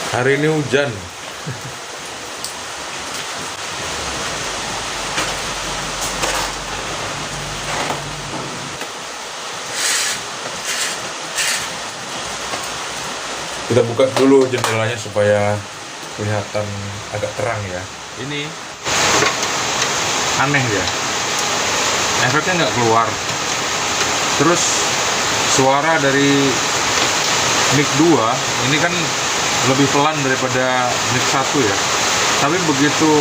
Hari ini hujan. Kita buka dulu jendelanya supaya kelihatan agak terang ya. Ini aneh ya, efeknya nggak keluar. Terus suara dari mic 2 ini kan lebih pelan daripada mic 1 ya. Tapi begitu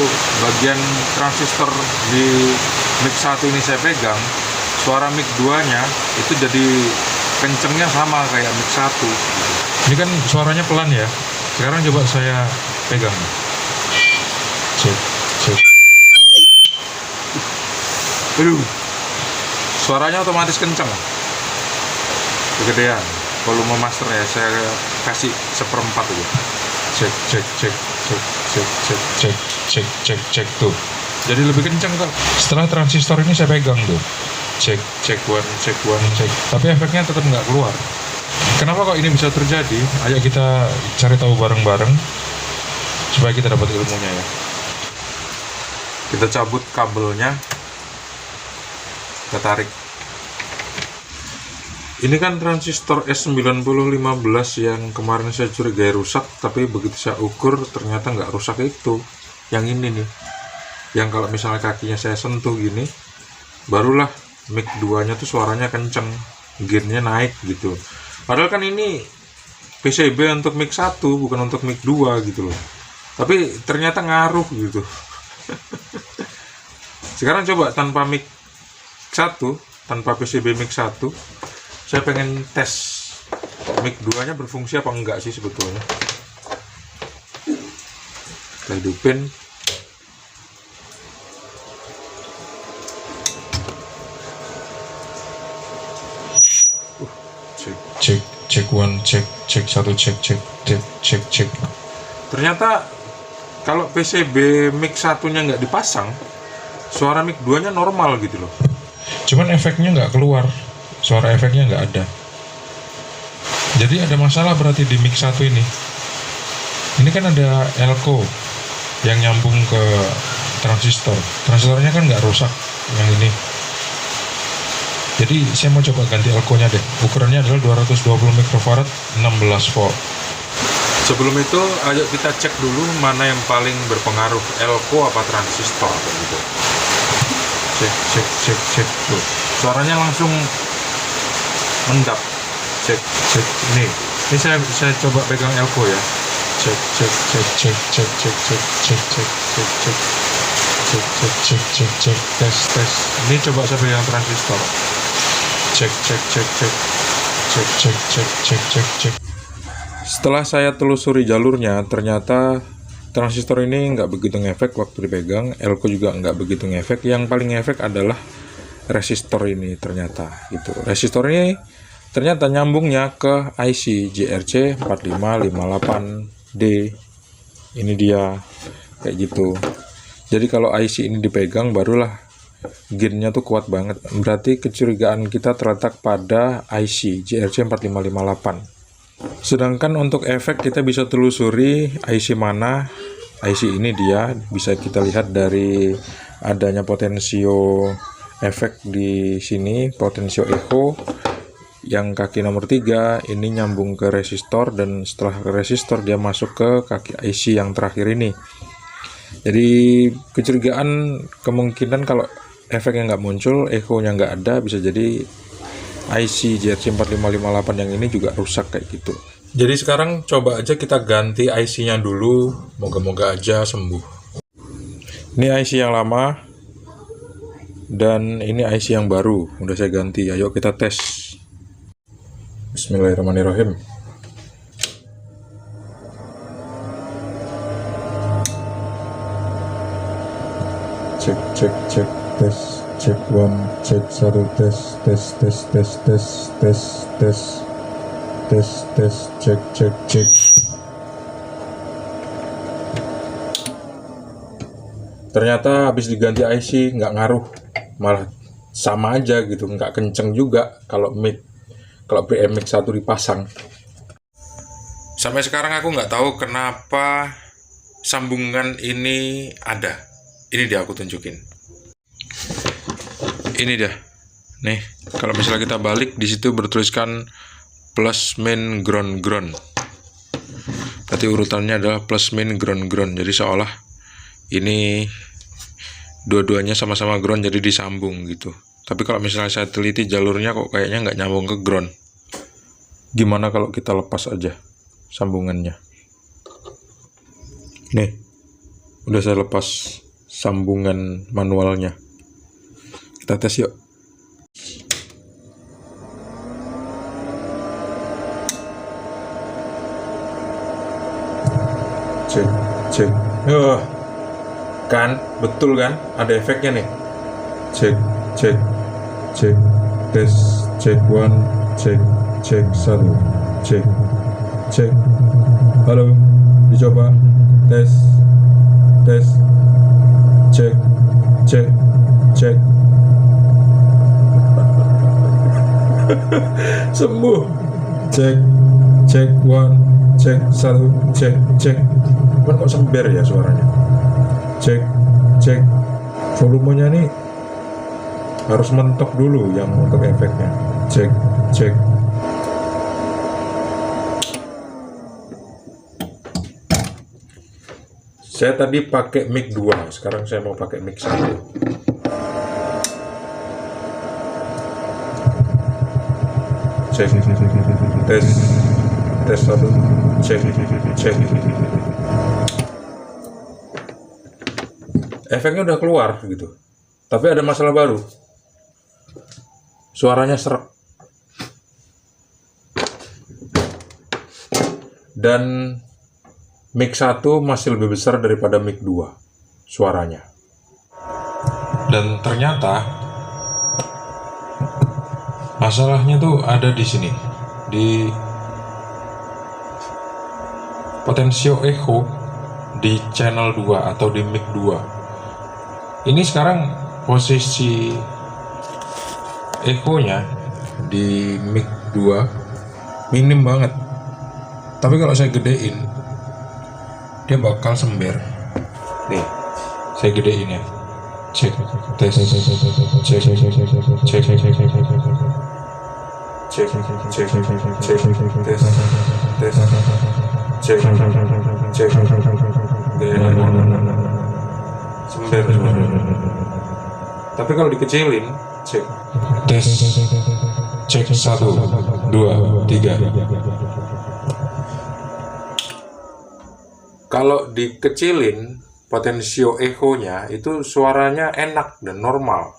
bagian transistor di mic 1 ini saya pegang, suara mic 2-nya itu jadi kencengnya sama kayak mic 1. Ini kan suaranya pelan ya. Sekarang coba saya pegang. Cek, cek. Aduh. Suaranya otomatis kenceng. Kegedean. Volume masternya saya kasih 1/4 aja. Cek, cek, cek, cek, cek, cek, cek, cek, cek, cek tuh. Jadi lebih kenceng tuh. Setelah transistor ini saya pegang tuh. Cek, cek one, cek one, cek. Tapi efeknya tetap nggak keluar. Kenapa kok ini bisa terjadi? Ayo kita cari tahu bareng-bareng supaya kita dapat ilmunya ya. Kita cabut kabelnya, kita tarik. Ini kan transistor S9015 yang kemarin saya curigai rusak, tapi begitu saya ukur ternyata nggak rusak itu. Yang ini nih, yang kalau misalnya kakinya saya sentuh gini, barulah mic 2-nya tuh suaranya kenceng, gainnya naik gitu. Padahal kan ini PCB untuk mic 1, bukan untuk mic 2 gitu loh. Tapi ternyata ngaruh gitu. Sekarang coba tanpa mic 1, tanpa PCB mic 1, saya pengen tes mic 2-nya berfungsi apa enggak sih sebetulnya. Kita hidupin. Cek, cek one, cek, cek satu, cek, cek, cek, cek, cek. Ternyata kalau PCB mic 1-nya nggak dipasang, suara mic 2-nya normal gitu loh. Cuman efeknya nggak keluar, suara efeknya nggak ada. Jadi ada masalah berarti di mic 1 ini. Ini kan ada elko yang nyambung ke transistor. Transistornya kan nggak rusak yang ini. Jadi saya mau coba ganti elko-nya deh. Ukurannya adalah 220 mikrofarad 16 volt. Sebelum itu, ayo kita cek dulu mana yang paling berpengaruh, elko apa transistor gitu. Cek, cek, cek, cek tuh. Suaranya langsung mendap. Cek, cek. Ini saya coba pegang elko ya. Cek, cek, cek, cek, cek, cek, cek, cek, cek, cek, cek, cek, cek, cek, cek, cek, tes, tes. Ini coba saya pegang transistor. Cek, cek, cek, cek, cek, cek, cek, cek, cek, cek. Setelah saya telusuri jalurnya, ternyata transistor ini nggak begitu ngefek waktu dipegang, elko juga nggak begitu ngefek. Yang paling ngefek adalah resistor ini ternyata gitu. Resistor ini ternyata nyambungnya ke IC JRC 4558D. Ini dia kayak gitu. Jadi kalau IC ini dipegang barulah gainnya tuh kuat banget. Berarti kecurigaan kita terletak pada IC JRC 4558. Sedangkan untuk efek kita bisa telusuri IC mana. IC ini dia bisa kita lihat dari adanya potensio efek di sini, potensio echo yang kaki nomor 3 ini nyambung ke resistor, dan setelah ke resistor dia masuk ke kaki IC yang terakhir ini. Jadi kecurigaan kemungkinan kalau efeknya nggak muncul, echo-nya nggak ada, bisa jadi IC JRC 4558 yang ini juga rusak kayak gitu. Jadi sekarang coba aja kita ganti IC-nya dulu, moga-moga aja sembuh. Ini IC yang lama dan ini IC yang baru, udah saya ganti. Ayo kita tes. Bismillahirrahmanirrahim. Cek, cek, cek, tes, cek one, cek satu, tes, tes, tes, tes, tes, tes, tes, tes, tes, cek, cek, cek. Ternyata habis diganti IC nggak ngaruh, malah sama aja gitu, nggak kenceng juga kalau PM mic 1 dipasang. Sampai sekarang aku nggak tahu kenapa sambungan ini ada. Ini dia aku tunjukin. Ini dia. Nih, kalau misalnya kita balik di situ bertuliskan plus min ground. Berarti urutannya adalah plus min ground. Jadi seolah ini dua-duanya sama-sama ground jadi disambung gitu. Tapi kalau misalnya saya teliti jalurnya kok kayaknya nggak nyambung ke ground. Gimana kalau kita lepas aja sambungannya? Nih, udah saya lepas sambungan manualnya. Kita tes yuk. Cek. Kan, betul kan? Ada efeknya nih. Cek. Tes, cek 1, cek 1, cek. Halo, dicoba. Tes. Cek. Sembuh. Cek 1, cek 1, cek. Cuman kok sember ya suaranya. Cek. Volumenya nih harus mentok dulu yang untuk efeknya. Cek. Saya tadi pakai mic 2, sekarang saya mau pakai mic 1. Cek. Tes 1, cek. Efeknya udah keluar gitu. Tapi ada masalah baru. Suaranya serak. Dan mic 1 masih lebih besar daripada mic 2 suaranya. Dan ternyata masalahnya tuh ada di sini, di potensio echo di channel 2 atau di mic 2. Ini sekarang posisi echo-nya di mic 2 minim banget. Tapi kalau saya gedein, dia bakal sember. Nih, saya gedein ya. Cek, tes, cek, sember. Tapi kalau dikecilin, cek, tes, cek 1, 2, 3. Kalau dikecilin potensio echo-nya itu suaranya enak dan normal.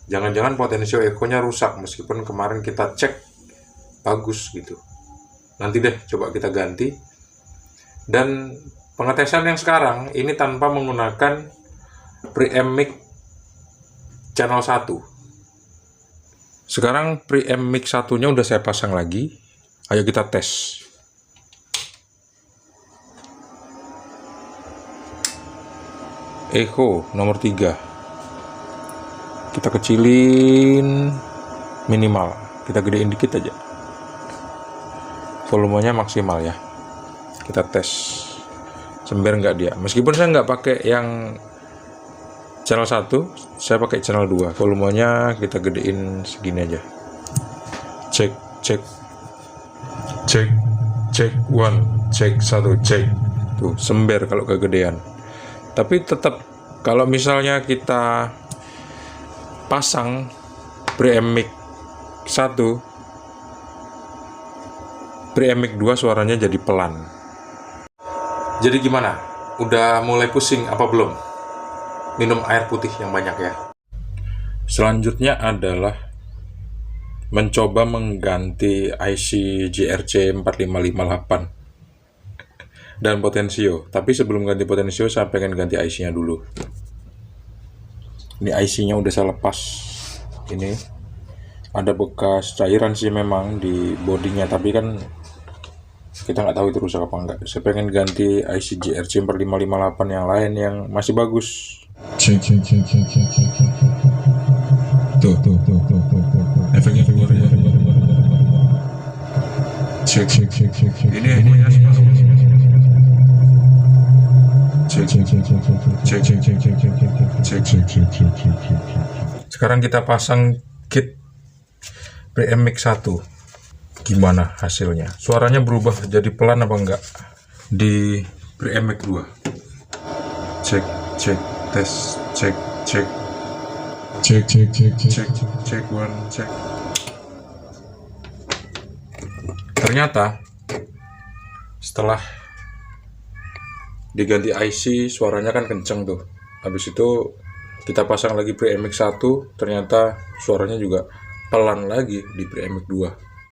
Jangan-jangan potensio echo-nya rusak meskipun kemarin kita cek bagus gitu. Nanti deh coba kita ganti. Dan pengetesan yang sekarang ini tanpa menggunakan preamp mic channel 1. Sekarang preamp mic 1-nya udah saya pasang lagi. Ayo kita tes. Echo nomor 3 kita kecilin minimal, kita gedein dikit aja, volumenya maksimal ya. Kita tes sember nggak dia, meskipun saya nggak pakai yang channel 1, saya pakai channel 2. Volumenya kita gedein segini aja. Cek 1, cek 1, cek. Tuh sember kalau kegedean. Tapi tetap kalau misalnya kita pasang preamp mic 1, preamp mic 2 suaranya jadi pelan. Jadi gimana? Udah mulai pusing apa belum? Minum air putih yang banyak ya. Selanjutnya adalah mencoba mengganti IC JRC 4558 dan potensio. Tapi sebelum ganti potensio saya pengen ganti IC-nya dulu. Ini IC-nya udah saya lepas. Ini ada bekas cairan sih memang di bodinya, tapi kan kita nggak tahu itu rusak apa enggak. Saya pengen ganti IC JRC 4558 yang lain yang masih bagus. Cek. Tuh. Efeknya keluar ya. Ini egonya separuh. Sekarang kita pasang kit preamp mic 1. Gimana hasilnya? Suaranya berubah jadi pelan apa enggak? Di preamp mic 2. Cek tes, cek 1 cek. Ternyata setelah diganti IC suaranya kan kenceng tuh. Habis itu kita pasang lagi preamp mic 1, ternyata suaranya juga pelan lagi di preamp mic 2.